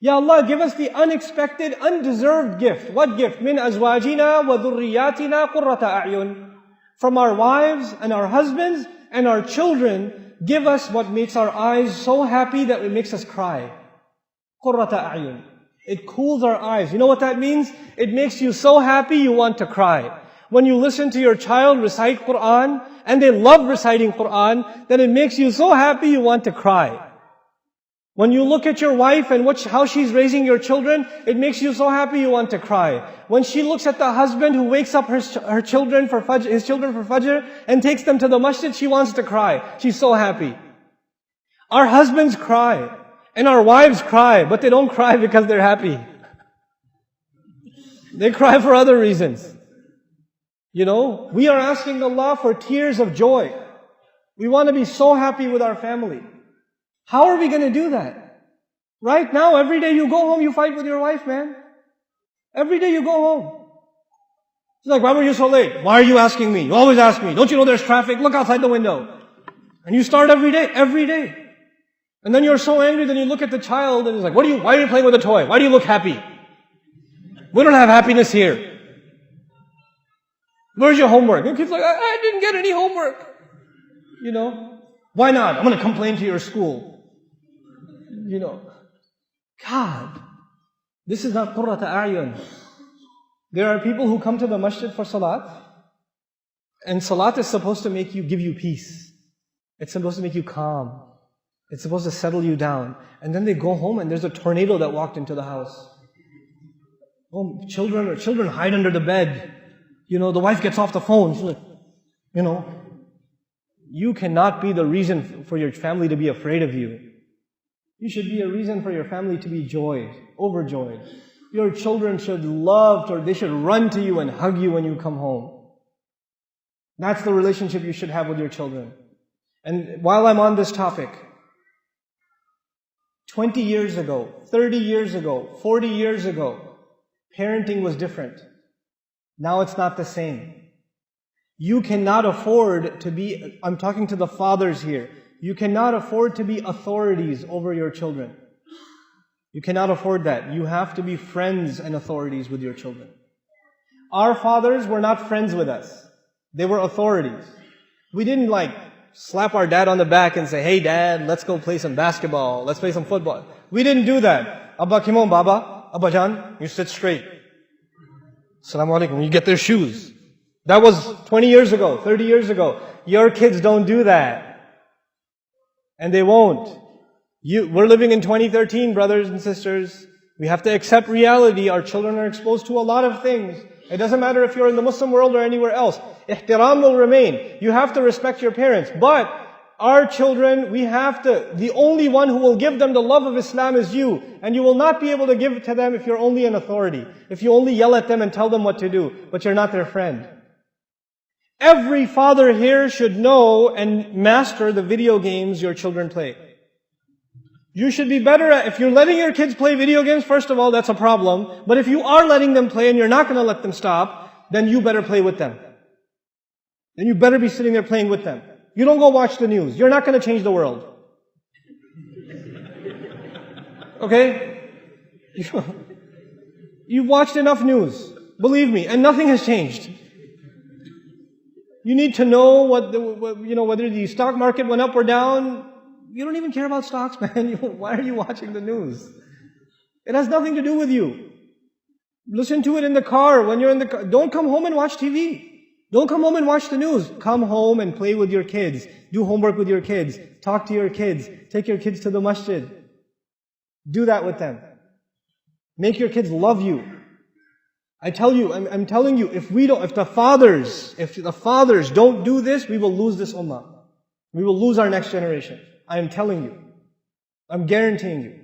Ya Allah, give us the unexpected, undeserved gift. What gift? Min azwajina wa dhurriyatina qurrata a'yun. From our wives and our husbands and our children, give us what makes our eyes so happy that it makes us cry. Qurrata a'yun. It cools our eyes. You know what that means? It makes you so happy you want to cry. When you listen to your child recite Qur'an, and they love reciting Qur'an, then it makes you so happy you want to cry. When you look at your wife and how she's raising your children, it makes you so happy you want to cry. When she looks at the husband who wakes up his children for Fajr and takes them to the masjid, she wants to cry. She's so happy. Our husbands cry. And our wives cry, but they don't cry because they're happy. They cry for other reasons. You know, we are asking Allah for tears of joy. We want to be so happy with our family. How are we going to do that? Right now, every day you go home, you fight with your wife, man. Every day you go home. She's like, why were you so late? Why are you asking me? You always ask me. Don't you know there's traffic? Look outside the window. And you start every day. And then you're so angry, then you look at the child and it's like, why are you playing with a toy? Why do you look happy? We don't have happiness here. Where's your homework? And the kid's like, I didn't get any homework. You know, why not? I'm going to complain to your school. You know, God, this is not qurrata a'yun. There are people who come to the masjid for salat, and salat is supposed to give you peace. It's supposed to make you calm. It's supposed to settle you down. And then they go home and there's a tornado that walked into the house. Oh, children hide under the bed. You know, the wife gets off the phone. She's like, you know, you cannot be the reason for your family to be afraid of you. You should be a reason for your family to be overjoyed. Your children should they should run to you and hug you when you come home. That's the relationship you should have with your children. And while I'm on this topic, 20 years ago, 30 years ago, 40 years ago, parenting was different. Now it's not the same. You cannot afford to be, I'm talking to the fathers here, you cannot afford to be authorities over your children. You cannot afford that. You have to be friends and authorities with your children. Our fathers were not friends with us. They were authorities. We didn't slap our dad on the back and say, hey dad, let's go play some basketball, let's play some football. We didn't do that. Abba Kimon Baba, Abba Jan, you sit straight. Assalamu alaikum. You get their shoes. That was 20 years ago, 30 years ago. Your kids don't do that. And they won't. We're living in 2013, brothers and sisters. We have to accept reality. Our children are exposed to a lot of things. It doesn't matter if you're in the Muslim world or anywhere else. Ihtiram will remain. You have to respect your parents. But our children, the only one who will give them the love of Islam is you. And you will not be able to give it to them if you're only an authority. If you only yell at them and tell them what to do, but you're not their friend. Every father here should know and master the video games your children play. You should be better if you're letting your kids play video games, first of all, that's a problem. But if you are letting them play and you're not going to let them stop, then you better play with them. Then you better be sitting there playing with them. You don't go watch the news. You're not going to change the world. Okay? You've watched enough news. Believe me, and nothing has changed. You need to know whether the stock market went up or down. You don't even care about stocks, man. Why are you watching the news? It has nothing to do with you. Listen to it in the car, when you're in the car. Don't come home and watch TV. Don't come home and watch the news. Come home and play with your kids. Do homework with your kids. Talk to your kids. Take your kids to the masjid. Do that with them. Make your kids love you. I tell you, I'm telling you, if the fathers don't do this, we will lose this ummah. We will lose our next generation. I am telling you. I'm guaranteeing you.